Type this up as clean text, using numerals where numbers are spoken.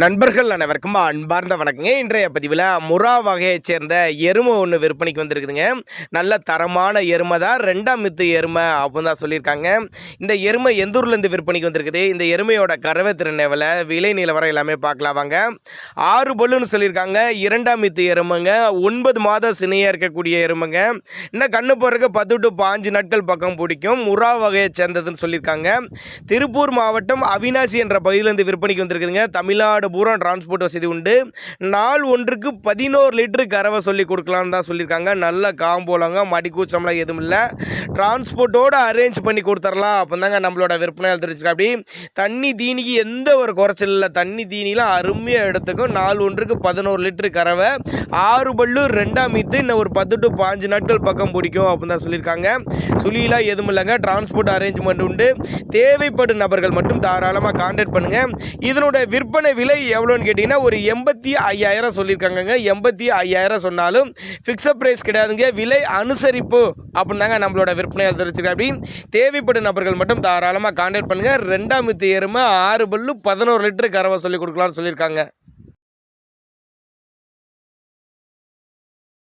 நண்பர்கள் அனைவருக்கும் அன்பார்ந்த வணக்கங்க. இன்றைய பதிவில் முறா வகையைச் சேர்ந்த எருமை ஒன்று விற்பனைக்கு வந்திருக்குதுங்க. நல்ல தரமான எருமை தான், 2ஆம் மித்து எருமை அப்படின்னு தான் சொல்லியிருக்காங்க. இந்த எருமை எந்த ஊர்லேருந்து விற்பனைக்கு வந்திருக்குது, இந்த எருமையோட கறவை திறன் எவ்வளோ, விலை நிலவரம் எல்லாமே பார்க்கலாம் வாங்க. 6 பல்லுன்னு சொல்லியிருக்காங்க. 2ஆம் மித்து எருமைங்க, 9 மாதம் சினையாக இருக்கக்கூடிய எருமைங்க. இன்னும் கண்ணு போடுறதுக்கு 10 to 5 நாட்கள் பக்கம் பிடிக்கும். முறா வகையைச் சேர்ந்ததுன்னு சொல்லியிருக்காங்க. திருப்பூர் மாவட்டம் அவினாசி என்ற பகுதியிலேருந்து விற்பனைக்கு வந்திருக்குதுங்க. தமிழ்நாடு பூரா டிரான்ஸ்போர்ட் வசதி உண்டு. நாள் ஒன்றுக்கு 11 லிட்டரு கறவை சொல்லி கொடுக்கலான்னு தான் சொல்லியிருக்காங்க. நல்ல காம்போலாங்க, மடிக்கூச்சம்லாம் எதுவும் இல்லை. டிரான்ஸ்போர்ட்டோடு அரேஞ்ச் பண்ணி கொடுத்துடலாம் அப்படிதாங்க நம்மளோட விற்பனை தெரிஞ்சுக்கா. அப்படி தண்ணி தீனிக்கு எந்த ஒரு குறைச்சல் இல்லை. தண்ணி தீனிலாம் அருமையாக எடுத்துக்கும். நாள் ஒன்றுக்கு 11 லிட்டரு கறவை, 6 பல்லு, 2ஆம் மீத்து, இன்னும் ஒரு 10 to 5 நாட்கள் பக்கம் பிடிக்கும் அப்படின்னு தான் சொல்லியிருக்காங்க. சுழிலாம் எதுவும் இல்லைங்க. டிரான்ஸ்போர்ட் அரேஞ்ச்மெண்ட் உண்டு. தேவைப்படும் நபர்கள் மட்டும் தாராளமாக கான்டாக்ட் பண்ணுங்கள். இதனோட விற்பனை விலை எவ்வளோன்னு கேட்டிங்கன்னா ஒரு 85,000 சொல்லியிருக்காங்க. 85,000 சொன்னாலும் ஃபிக்ஸட் ப்ரைஸ் கிடையாதுங்க. விலை அனுசரிப்பு அப்படின்னு தாங்க நம்மளோட விற்பனையாளர் தெரிவிச்சிருக்கா. அப்படி தேவைப்படும் நபர்கள் மட்டும் தாராளமாக கான்டாக்ட் பண்ணுங்கள். 2ஆம் மித்து எருமை, 6 பல்லு, 11 லிட்டரு கறவை சொல்லி கொடுக்கலாம்னு சொல்லியிருக்காங்க.